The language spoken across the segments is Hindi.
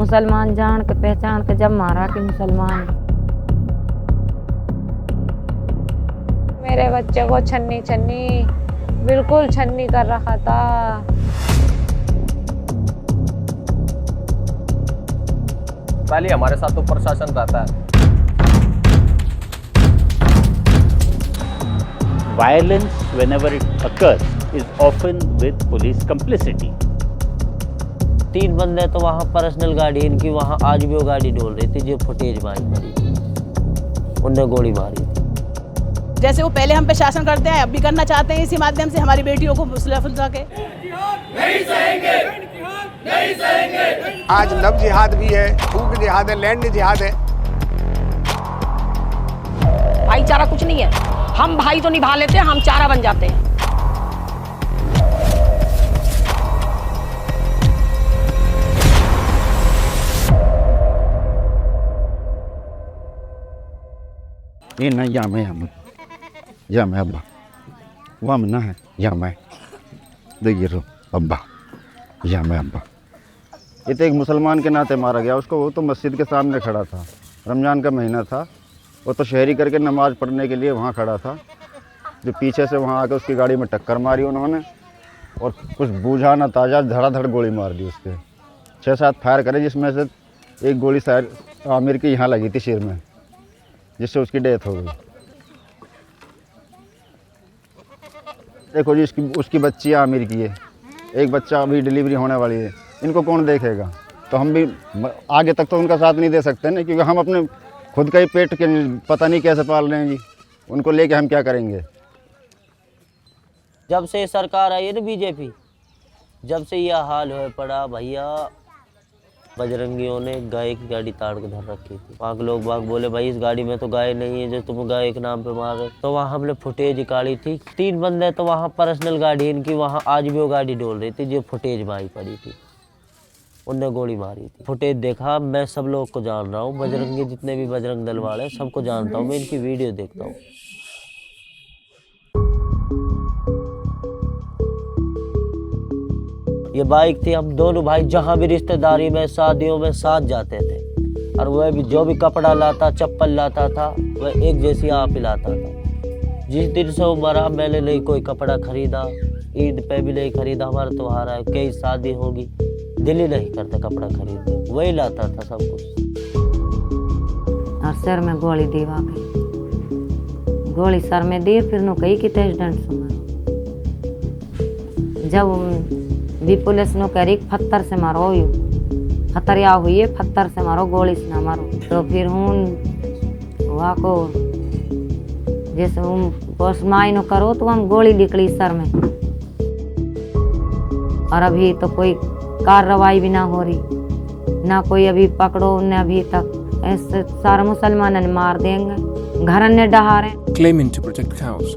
मुसलमान जान के पहचान के जब मारा कि मुसलमान। मेरे बच्चे को छन्नी छन्नी बिल्कुल छन्नी कर रखा था। पहले हमारे साथ तो प्रशासन रहता है। Violence, whenever it occurs, is often with police complicity. 3 बंदे तो वहाँ पर्सनल गाड़ी इनकी वहाँ आज भी वो गाड़ी डोल रही थी जो फुटेज मारी पड़ी थी, उनने गोली मारी थी। जैसे वो पहले हम पे शासन करते हैं अब भी करना चाहते हैं, इसी माध्यम से हमारी बेटियों को फुसला के नहीं सहेंगे, नहीं सहेंगे। आज लव जिहाद भी है, थूक जिहाद है, लैंड जिहाद है। भाईचारा कुछ नहीं है, हम भाई तो निभा लेते हैं, हम चारा बन जाते हैं। ये ना या मैं अब्बा वह ना है या मैं देखिए रो अब्बा या मैं अब्बा। ये तो एक मुसलमान के नाते मारा गया उसको। वो तो मस्जिद के सामने खड़ा था, रमज़ान का महीना था, वो तो शहरी करके नमाज़ पढ़ने के लिए वहाँ खड़ा था। जो पीछे से वहाँ आकर उसकी गाड़ी में टक्कर मारी उन्होंने और कुछ बूझा ना ताज़ा धड़ाधड़ गोली मार दी उसके। 6-7 फायर करे जिसमें से एक गोली शायद आमिर की यहाँ लगी थी सिर में, जिससे उसकी डेथ हो गई। देखो जी उसकी बच्ची आमिर की है, एक बच्चा अभी डिलीवरी होने वाली है, इनको कौन देखेगा? तो हम भी आगे तक तो उनका साथ नहीं दे सकते ना, क्योंकि हम अपने खुद का ही पेट के पता नहीं कैसे पाल रहे हैं जी, उनको लेके हम क्या करेंगे? जब से सरकार आई है ना बीजेपी, जब से यह हाल हो पड़ा भैया, बजरंगियों ने गाय की गाड़ी ताड़ के धर रखी थी। वहाँ के लोग बाग बोले भाई इस गाड़ी में तो गाय नहीं है जो तुम गाय के नाम पे मार रहे। तो वहाँ हमने फुटेज निकाली थी। 3 बंदे तो वहाँ पर्सनल गाड़ी इनकी वहाँ आज भी वो गाड़ी डोल रही थी जो फुटेज मारी पड़ी थी, उनने गोली मारी थी। फुटेज देखा, मैं सब लोग को जान रहा हूँ, बजरंगी जितने भी बजरंग दल वाले सबको जानता हूँ, मैं इनकी वीडियो देखता हूँ। ये बाइक थी, हम दोनों भाई जहाँ भी रिश्तेदारी में शादियों में साथ जाते थे, और वह भी जो भी कपड़ा लाता चप्पल लाता था वह एक जैसी आप ही लाता था। जिस दिन से वो मरा मैंने नहीं कोई कपड़ा खरीदा, ईद पे भी नहीं खरीदा। हमारा त्योहार है, कई शादी होगी, दिल ही नहीं करता कपड़ा खरीदने, वही लाता था सब कुछ। और सर में गोली दी वाकई, गोली सर में दी, फिर नो कही कि तेज डंड से मारो। जब भी पुलिस नो कह रही पत्थर से मारो, खतरिया हुई है पत्थर से मारो, गोली से ना मारो। तो फिर हूँ वहाँ को जैसे हम मायनो करो तो हम गोली निकली सर में। और अभी तो कोई कार्रवाई भी ना हो रही, ना कोई अभी पकड़ो न अभी तक। ऐसे सारे मुसलमानों ने मार देंगे, घर ने डहा रहे। Claiming to protect cows,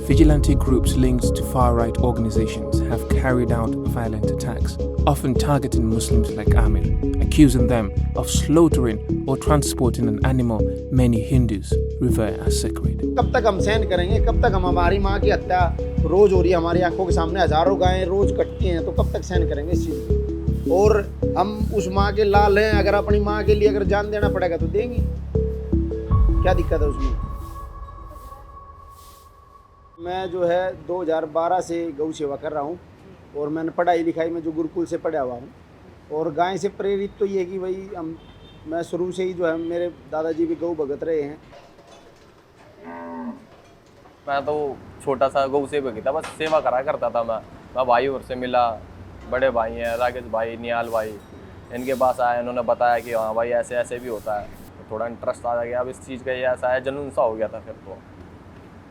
vigilante groups linked to far-right organizations have carried out violent attacks, often targeting Muslims like Amir, accusing them of slaughtering or transporting an animal many Hindus revere as sacred. कब तक हम सहन करेंगे? कब तक हम हमारी माँ की हत्या रोज हो रही है, हमारी आंखों के सामने हजारों गायें रोज कटती हैं, तो कब तक सहन करेंगे इस चीज़ को? और हम उस माँ के लाल हैं, अगर अपनी माँ के लिए अगर जान देना पड़ेगा तो देंगे, क्या दिक्कत है उसमें? मैं जो है 2012 से गौ सेवा कर रहा हूँ और मैंने पढ़ाई लिखाई में जो गुरुकुल से पढ़ा हुआ हूँ, और गाय से प्रेरित तो ये कि भाई मैं शुरू से ही जो है मेरे दादाजी भी गौ भगत रहे हैं। मैं तो छोटा सा गौ सेवक था, बस सेवा करा करता था। मैं भाई और से मिला, बड़े भाई हैं राकेश भाई, निहाल भाई, इनके पास आया, इन्होंने बताया कि हाँ भाई ऐसे ऐसे भी होता है। तो थोड़ा इंटरेस्ट आ गया अब इस चीज़ का, ये ऐसा है जुनून सा हो गया था। फिर तो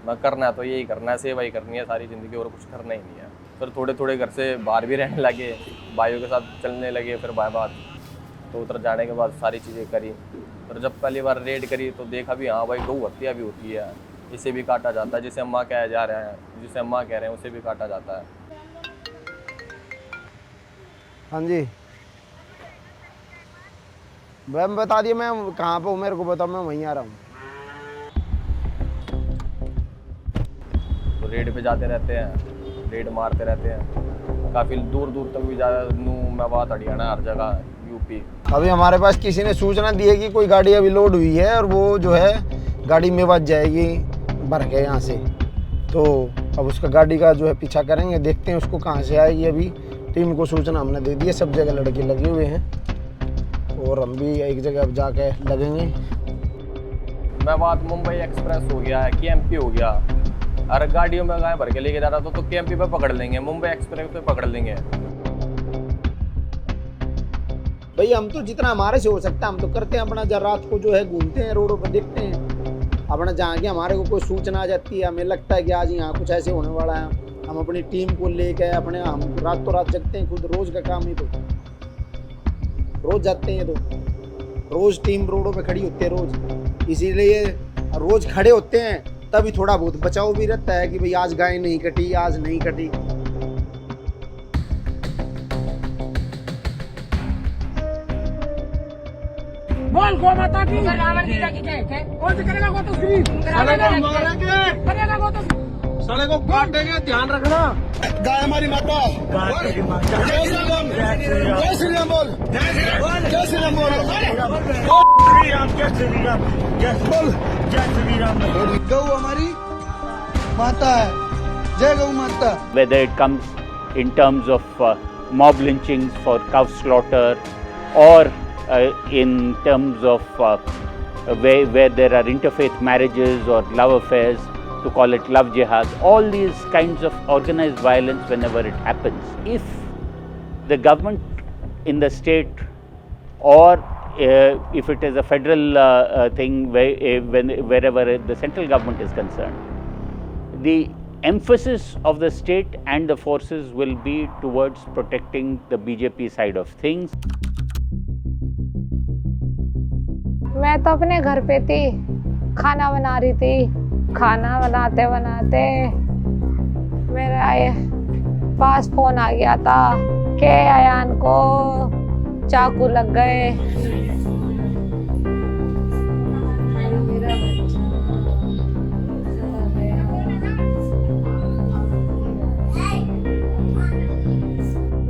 मैं करना है तो यही करना है, सेवा ही करनी है सारी ज़िंदगी, और कुछ करना ही नहीं है। फिर थोड़े थोड़े घर से बाहर भी रहने लगे, भाइयों के साथ चलने लगे। फिर बात तो उधर जाने के बाद सारी चीज़ें करी। फिर जब पहली बार रेड करी तो देखा भी हाँ भाई गौ हत्या भी होती है, इसे भी काटा जाता है। जिसे अम्मा कह जा रहे हैं, जिसे अम्मा कह रहे हैं उसे भी काटा जाता है। हाँ जी, मैं बता दिए मैं कहाँ पे हूँ, मेरे को बताओ, मैं वहीं आ रहा हूँ। तो रेड पे जाते रहते हैं, रेड मारते रहते हैं। काफ़ी दूर दूर तक भी जा नू मेवात हरियाणा हर जगह यूपी। अभी हमारे पास किसी ने सूचना दी है कि कोई गाड़ी अभी लोड हुई है और वो जो है गाड़ी मेवात जाएगी भर के यहाँ से। तो अब उसका गाड़ी का जो है पीछा करेंगे, देखते हैं उसको कहाँ से आएगी। अभी टीम को सूचना हमने दे दी है, सब जगह लड़के लगे हुए हैं और हम भी एक जगह अब जाके लगेंगे। मेवात मुंबई एक्सप्रेस हो गया, केएमपी हो गया, अरे गाड़ियों में गाय भर के लेके जा रहा था तो केएमपी पे पकड़ लेंगे, मुंबई एक्सप्रेस पे पकड़ लेंगे। भाई हम तो जितना हमारे से हो सकता है हम तो करते हैं अपना। जब रात को जो है घूमते हैं रोडों पर, देखते हैं अपना, जहाँ की हमारे को कोई सूचना आ जाती है, हमें लगता है कि आज यहाँ कुछ ऐसे होने वाला है, हम अपनी टीम को लेके अपने हम रात जगते हैं। खुद रोज का काम ही तो रोज जाते हैं, तो रोज टीम रोडों पे खड़ी होती है रोज, इसीलिए रोज खड़े होते हैं तभी थोड़ा बहुत बचाव भी रहता है कि भाई आज गाय नहीं कटी, आज नहीं कटी। बोल गो माता की रावण जी की जय है। कौन से करेगा वो तो श्री करेगा वो तो साले को काटेंगे, ध्यान रखना। गाय हमारी माता, जय श्री राम, जय श्री राम बोल, जय श्री राम बोल, जय श्री राम, जय श्री राम। गौ हमारी माता है, जय गौ माता। Whether it comes in terms of mob lynchings for cow slaughter or in terms of where there are interfaith marriages or love affairs, to call it love jihad, all these kinds of organized violence whenever it happens. If the government in the state or if it is a federal thing wherever the central government is concerned, the emphasis of the state and the forces will be towards protecting the BJP side of things. मैं तो अपने घर पे थी, खाना बना रही थी। खाना बनाते बनाते मेरे पास फोन आ गया था कि अयान को चाकू लग गए।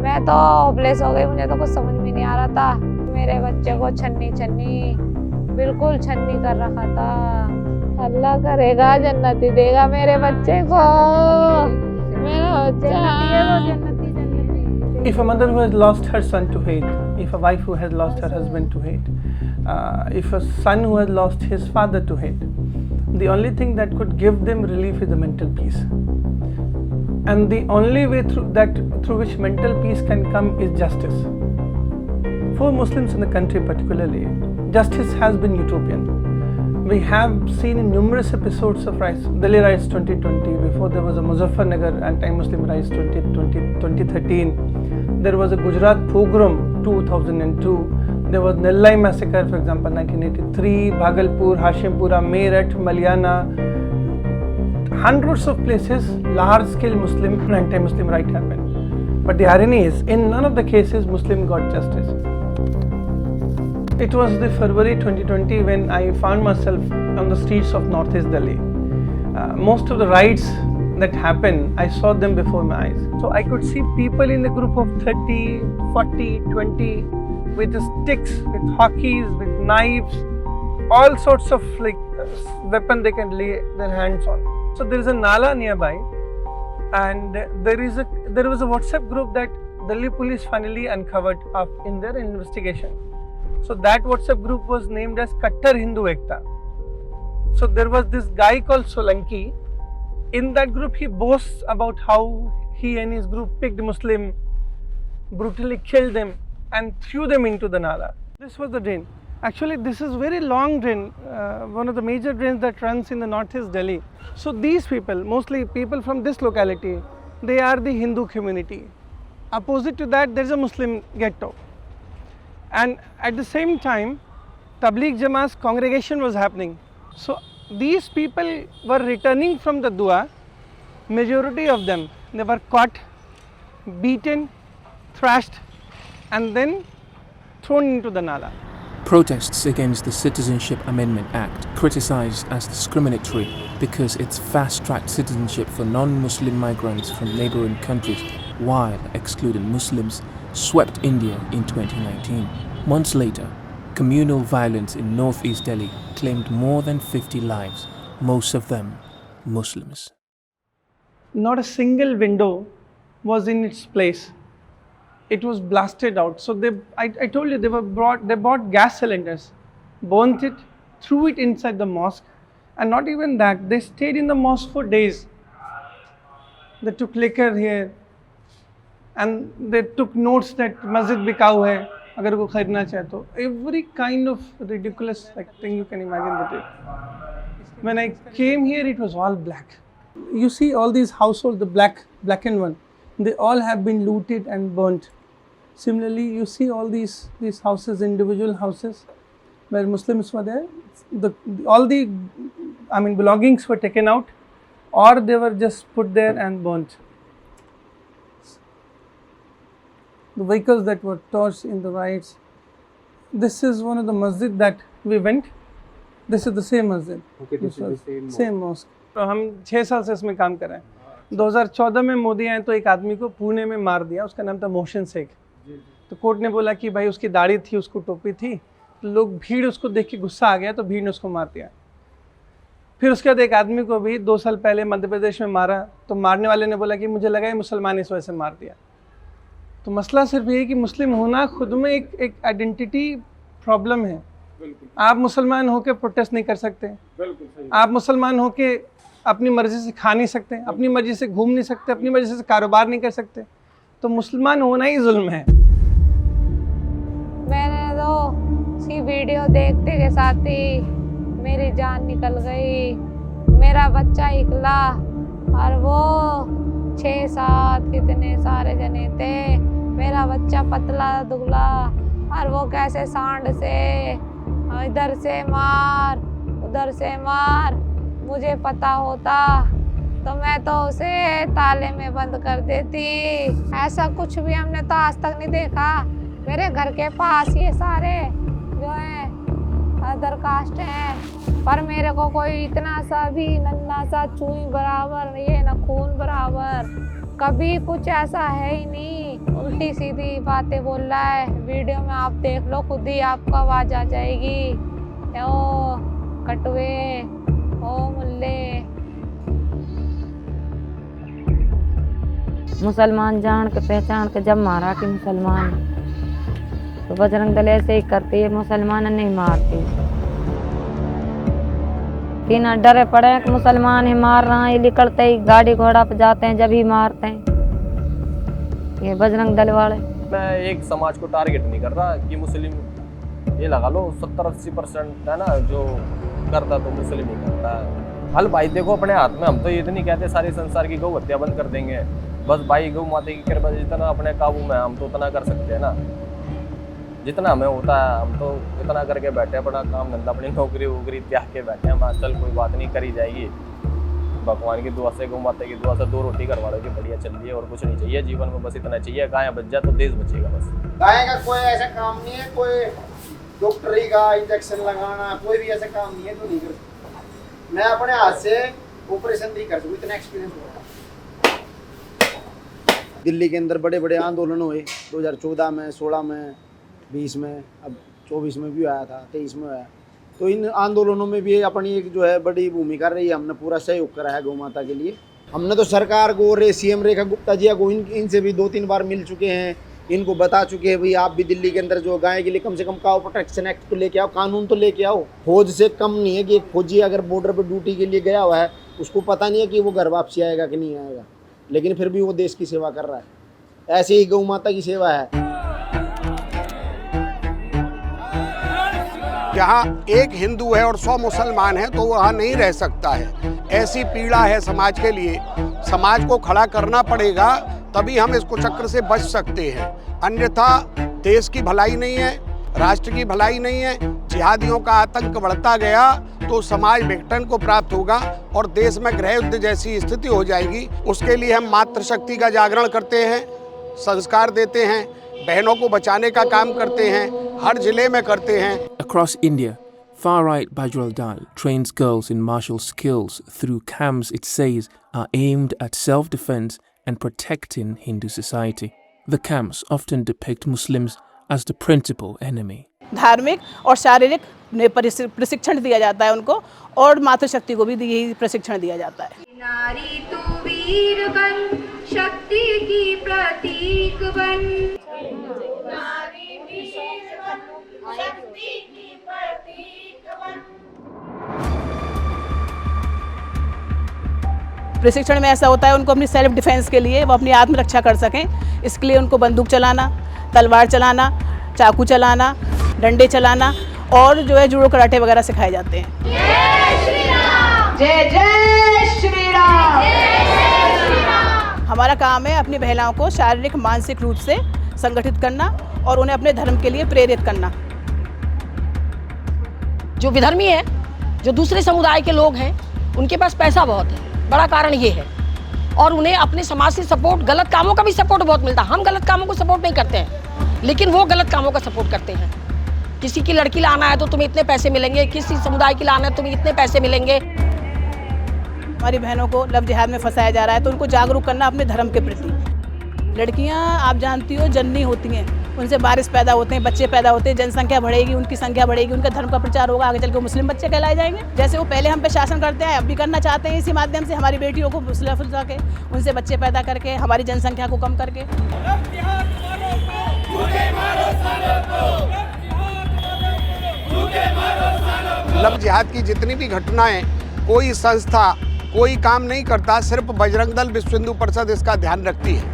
मैं तो होपलेस हो गई, मुझे तो कुछ समझ में नहीं आ रहा था। मेरे बच्चे को छन्नी बिल्कुल छन्नी कर रखा था। अल्लाह करेगा जन्नती देगा मेरे बच्चे को, मेरा बच्चा। If a mother who has lost her son to hate, if a wife who has lost her husband to hate, if a son who has lost his father to hate, the only thing that could give them relief is the mental peace. And the only way through which mental peace can come is justice. For Muslims in the country particularly, justice has been utopian. We have seen in numerous episodes of Delhi Riots 2020, before there was a Muzaffarnagar anti-Muslim riots 2013, there was a Gujarat pogrom 2002, there was Nellai massacre for example 1983, Bhagalpur, Hashimpura, Meerut, Malyana, hundreds of places large scale Muslim and anti-Muslim riot happened. But the irony is, in none of the cases Muslim got justice. It was the February 2020 when I found myself on the streets of Northeast Delhi. Most of the riots that happened, I saw them before my eyes. So I could see people in a group of 30, 40, 20 with sticks, with hockeys, with knives, all sorts of weapon they can lay their hands on. So there is a Nala nearby, and there was a WhatsApp group that Delhi police finally uncovered in their investigation. So that WhatsApp group was named as Kattar Hindu Ekta. So there was this guy called Solanki. In that group he boasts about how he and his group picked Muslim, brutally killed them and threw them into the Nala. This was the drain. Actually this is very long drain, one of the major drains that runs in the northeast Delhi. So these people, mostly people from this locality, they are the Hindu community. Opposite to that there is a Muslim ghetto. And at the same time, Tabligh Jamaat's congregation was happening. So these people were returning from the dua. Majority of them, they were caught, beaten, thrashed, and then thrown into the Nala. Protests against the Citizenship Amendment Act, criticized as discriminatory because it's fast-tracked citizenship for non-Muslim migrants from neighboring countries, while excluding Muslims, swept India in 2019. Months later, communal violence in northeast Delhi claimed more than 50 lives, most of them Muslims. Not a single window was in its place. It was blasted out. So I told you, they bought gas cylinders, burnt it, threw it inside the mosque, and not even that, they stayed in the mosque for days. They took liquor here, and they took notes that masjid bikau hai, agar ko kharidna chahe to. Every kind of ridiculous thing you can imagine they did. When I came here, it was all black. You see all these households, the blackened one, they all have been looted and burnt. Similarly, you see all these houses, individual houses, where Muslims were there. All the belongings were taken out, or they were just put there and burnt. The vehicles that were torched in the riots. This is one of the masjid that we went. This is the same masjid. Okay, this is the same mosque. तो हम 6 साल से इसमें काम कर रहे हैं। 2014 में मोदी आए तो एक आदमी को पुणे में मार दिया, उसका नाम था मोहसिन शेख। तो कोर्ट ने बोला कि भाई उसकी दाढ़ी थी, उसको टोपी थी, तो लोग भीड़ उसको देख के गुस्सा आ गया तो भीड़ ने उसको मार दिया। फिर उसके बाद एक आदमी को भी 2 साल पहले मध्य प्रदेश में मारा, तो मारने वाले ने बोला कि मुझे लगा ये मुसलमान इस वजह से मार दिया। तो मसला सिर्फ ये है कि मुस्लिम होना खुद में एक आइडेंटिटी प्रॉब्लम है। आप मुसलमान होकर प्रोटेस्ट नहीं कर सकते, आप मुसलमान होकर अपनी मर्जी से खा नहीं सकते, अपनी मर्जी से घूम नहीं सकते, अपनी मर्जी से कारोबार नहीं कर सकते, तो मुसलमान होना ही जुल्म है। मैंने तो उसकी वीडियो देखते के साथ ही मेरी जान निकल गई। मेरा बच्चा इकला और वो 6-7 कितने सारे जने थे। मेरा बच्चा पतला दुबला और वो कैसे सांड से इधर से मार उधर से मार। मुझे पता होता तो मैं तो उसे ताले में बंद कर देती। ऐसा कुछ भी हमने तो आज तक नहीं देखा। मेरे घर के पास ये सारे जो है अदर कास्ट हैं, पर मेरे को कोई इतना सा भी नन्ना सा चूई बराबर, ये न खून बराबर, कभी कुछ ऐसा है ही नहीं। उल्टी सीधी बातें बोल रहा है। वीडियो में आप देख लो, खुद ही आपको आवाज आ जाएगी। ओ कटवे, ओ मुल्ले। मुसलमान जान के पहचान के जब मारा कि मुसलमान, तो बजरंग दल ऐसे ही करती है, मुसलमान नहीं मारती। तीन डरे पड़े कि मुसलमान ही मार रहा है, निकलते ही गाड़ी घोड़ा पे जाते हैं जब ही मारते हैं ये बजरंग दल वाले। मैं एक समाज को टारगेट नहीं कर रहा कि मुस्लिम, ये लगा लो 70-80% है ना जो करता तो मुस्लिम ही करता है। हल भाई देखो अपने हाथ में, हम तो ये तो नहीं कहते सारे संसार की गौ हत्या बंद कर देंगे, बस भाई गौ माता की कृपा जितना अपने काबू में हम तो उतना कर सकते हैं ना, जितना हमें होता है हम तो इतना करके बैठे, अपना काम धंधा अपनी नौकरी वोकरी त्याग के बैठे हैं। चल कोई बात नहीं, करी जाएगी भगवान की दुआ से, गौ माता की दुआ से 2 रोटी करवा लो कि बढ़िया चल रही है, और कुछ नहीं चाहिए जीवन में, बस इतना चाहिए गाय बच जाए तो देश बचेगा बस। गाय का कोई ऐसा काम नहीं है, कोई डॉक्टरी का इंजेक्शन लगाना कोई भी ऐसा काम नहीं है जो नहीं कर सकता। मैं अपने हाथ से ऑपरेशन नहीं कर सकूँ, इतना एक्सपीरियंस हो रहा है। दिल्ली के अंदर बड़े बड़े आंदोलन हुए 2014 में, 16 में, 20 में, अब 24 में भी आया था, 23 में आया। तो इन आंदोलनों में भी अपनी एक जो है बड़ी भूमिका रही है, हमने पूरा सहयोग करा है गौ माता के लिए। हमने तो सरकार को और सीएम रेखा गुप्ता जी को इनसे भी 2-3 बार मिल चुके हैं, इनको बता चुके हैं भाई आप भी दिल्ली के अंदर जो गाय के लिए कम से कम काउ प्रोटेक्शन एक्ट तो लेके आओ, कानून तो लेके आओ। फौज से कम नहीं है कि एक फौजी अगर बॉर्डर पर ड्यूटी के लिए गया हुआ है उसको पता नहीं है कि वो घर वापसी आएगा कि नहीं आएगा, लेकिन फिर भी वो देश की सेवा कर रहा है। ऐसे ही गौ माता की सेवा है। जहाँ एक हिंदू है और 100 मुसलमान हैं तो वहाँ नहीं रह सकता है। ऐसी पीड़ा है समाज के लिए, समाज को खड़ा करना पड़ेगा तभी हम इस कुचक्र से बच सकते हैं, अन्यथा देश की भलाई नहीं है, राष्ट्र की भलाई नहीं है। जिहादियों का आतंक बढ़ता गया तो समाज विघटन को प्राप्त होगा और देश में गृह युद्ध जैसी स्थिति हो जाएगी। उसके लिए हम मातृशक्ति का जागरण करते हैं, संस्कार देते हैं, बहनों को बचाने का काम करते हैं, हर जिले में करते हैं। Across India, far-right Bajral Dal trains girls in martial skills through camps it says are aimed at self-defense and protecting Hindu society. The camps often depict Muslims as the principal enemy. धार्मिक और शारीरिक प्रशिक्षण दिया जाता है उनको, और मातृशक्ति को भी यही प्रशिक्षण दिया जाता है। नारी तू वीर बन, शक्ति की प्रतीक बन। नारी वीर बन, शक्ति की प्रतीक बन। प्रशिक्षण में ऐसा होता है उनको अपनी सेल्फ डिफेंस के लिए, वो अपनी आत्मरक्षा कर सकें, इसके लिए उनको बंदूक चलाना, तलवार चलाना, चाकू चलाना, डंडे चलाना और जो है जूडो कराटे वगैरह सिखाए जाते हैं। जय श्री राम, जय जय श्री राम, जय श्री राम। हमारा काम है अपनी महिलाओं को शारीरिक मानसिक रूप से संगठित करना और उन्हें अपने धर्म के लिए प्रेरित करना। जो विधर्मी है, जो दूसरे समुदाय के लोग हैं, उनके पास पैसा बहुत है, बड़ा कारण ये है, और उन्हें अपने समाज से सपोर्ट, गलत कामों का भी सपोर्ट बहुत मिलता है। हम गलत कामों को सपोर्ट नहीं करते हैं, लेकिन वो गलत कामों का सपोर्ट करते हैं। किसी की लड़की लाना है तो तुम्हें इतने पैसे मिलेंगे, किसी समुदाय की लाना है तुम्हें इतने पैसे मिलेंगे। हमारी बहनों को लव जिहाद में फंसाया जा रहा है, तो उनको जागरूक करना अपने धर्म के प्रति। लड़कियां आप जानती हो जननी होती हैं, उनसे वारिस पैदा होते हैं, बच्चे पैदा होते हैं, जनसंख्या बढ़ेगी, उनकी संख्या बढ़ेगी, उनका धर्म का प्रचार होगा, आगे चल के मुस्लिम बच्चे कहलाए जाएंगे। जैसे वो पहले हम पे शासन करते हैं, अब भी करना चाहते हैं। इसी माध्यम से हमारी बेटियों को फुसला के उनसे बच्चे पैदा करके हमारी जनसंख्या को कम करके। लव जिहाद की जितनी भी घटनाएं, कोई संस्था कोई काम नहीं करता, सिर्फ बजरंग दल विश्व हिंदू परिषद इसका ध्यान रखती है।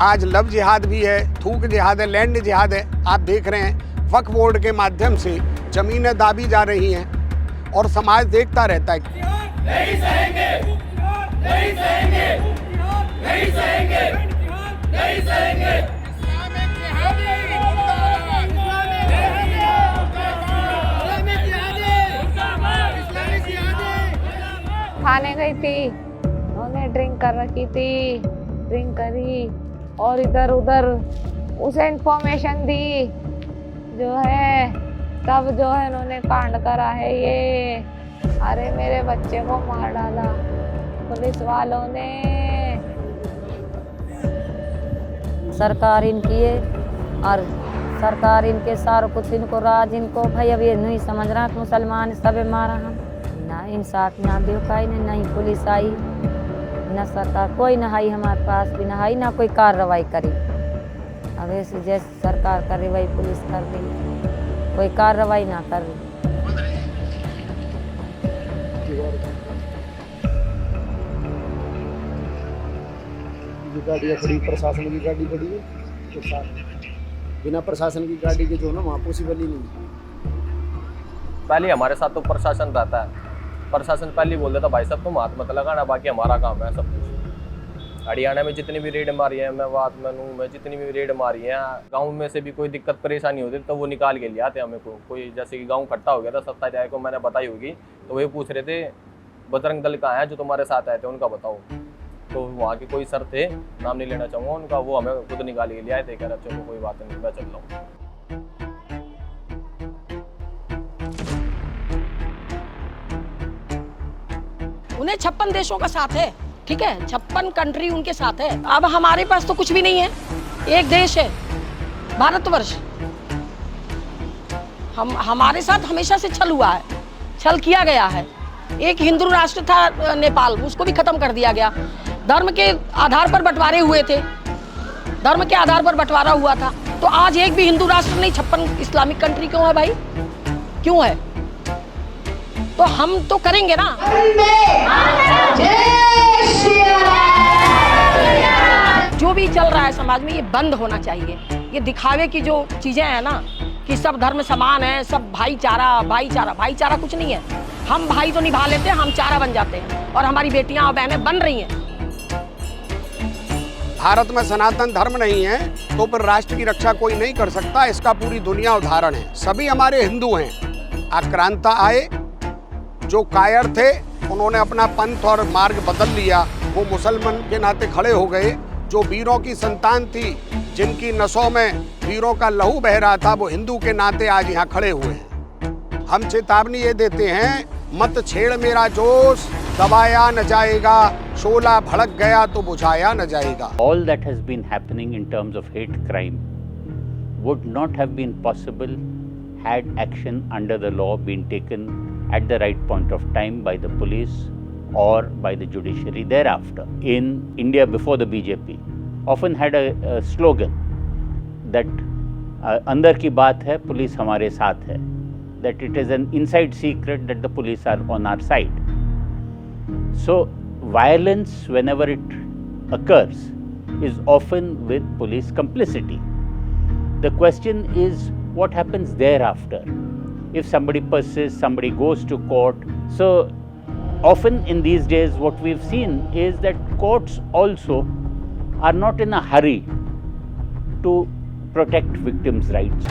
आज लव जिहाद भी है, थूक जिहाद है, लैंड जिहाद है। आप देख रहे हैं वक्फ बोर्ड के माध्यम से जमीनें दाबी जा रही हैं और समाज देखता रहता है। नहीं सहेंगे, नहीं सहेंगे, नहीं सहेंगे, नहीं सहेंगे। खाने गई थी, उन्होंने ड्रिंक कर रखी थी, ड्रिंक करी और इधर उधर उसे इन्फॉर्मेशन दी, जो है तब जो है उन्होंने कांड करा है ये। अरे मेरे बच्चे को मार डाला पुलिस वालों ने। सरकार इनकी है और सरकार इनके सारा कुछ इनको राज इनको भाई अब ये नहीं समझ रहा कि मुसलमान सबे मारा हम ना इंसाफ ना बेवकाई ने नहीं पुलिस आई ना सरकार कोई ना आई हमारे पास भी ना आई ना कोई कार्रवाई करी। अब ऐसे जैसे सरकार कर रही वही पुलिस कर रही, कोई कार्रवाई ना कर रही। गाड़ियाँ खड़ी, प्रशासन की गाड़ी खड़ी है तो बिना प्रशासन की गाड़ी के जो ना वहाँ पॉसिबल ही नहीं। पहले हमारे साथ तो प्रशासन रहता है, प्रशासन पहले बोल देता भाई साहब तुम हाथ मत लगाना, बाकी हमारा काम है सब कुछ। हरियाणा में जितनी भी रेड मारी है, मैं बात मानूँ, मैं जितनी भी रेड मारी है, गांव में से भी कोई दिक्कत परेशानी होती तो वो निकाल के ले आते हमें को। कोई जैसे कि गांव इकट्ठा हो गया था 27 तारीख को, मैंने बताई होगी, तो वही पूछ रहे थे बजरंग दल कहाँ है जो तुम्हारे साथ आए थे, उनका बताओ। तो वहाँ के कोई सर थे, नाम नहीं लेना चाहूँगा उनका, वो हमें खुद निकाल के ले आए थे, कह रहे चलो कोई बात नहीं मैं चल रहा हूँ। उन्हें 56 देशों का साथ है, ठीक है, 56 कंट्री उनके साथ है। अब हमारे पास तो कुछ भी नहीं है, एक देश है भारतवर्ष। हमारे साथ हमेशा से छल हुआ है, छल किया गया है। एक हिंदू राष्ट्र था नेपाल, उसको भी खत्म कर दिया गया। धर्म के आधार पर बंटवारे हुए थे, धर्म के आधार पर बंटवारा हुआ था। तो आज एक भी हिंदू राष्ट्र नहीं, 56 इस्लामिक कंट्री क्यों है भाई, क्यों है? तो हम तो करेंगे ना। जो भी चल रहा है समाज में ये बंद होना चाहिए। ये दिखावे की जो चीजें हैं ना कि सब धर्म समान है, सब भाईचारा भाईचारा, भाईचारा कुछ नहीं है। हम भाई तो निभा लेते हैं, हम चारा बन जाते हैं और हमारी बेटियां और बहनें बन रही हैं। भारत में सनातन धर्म नहीं है तो फिर राष्ट्र की रक्षा कोई नहीं कर सकता, इसका पूरी दुनिया उदाहरण है। सभी हमारे हिंदू हैं। आक्रांता आए, जो कायर थे उन्होंने अपना पंथ और मार्ग बदल लिया, वो मुसलमान के नाते खड़े हो गए। जो वीरों की संतान थी, जिनकी नसों में वीरों का लहू बह रहा था, वो हिंदू के नाते आज यहाँ खड़े हुए हैं। हम चेतावनी ये देते हैं, मत छेड़ मेरा जोश, दबाया न जाएगा, शोला भड़क गया तो बुझाया न जाएगा। All that has been happening in terms of hate crime would not have been possible had action under the law been taken at the right point of time by the police or by the judiciary thereafter. In India before the BJP often had a slogan that अंदर की बात है, पुलिस हमारे साथ है, that it is an inside secret that the police are on our side. So violence whenever it occurs is often with police complicity. The question is what happens thereafter. If somebody persists, somebody goes to court. So often in these days what we've seen is that courts also are not in a hurry to protect victims' rights.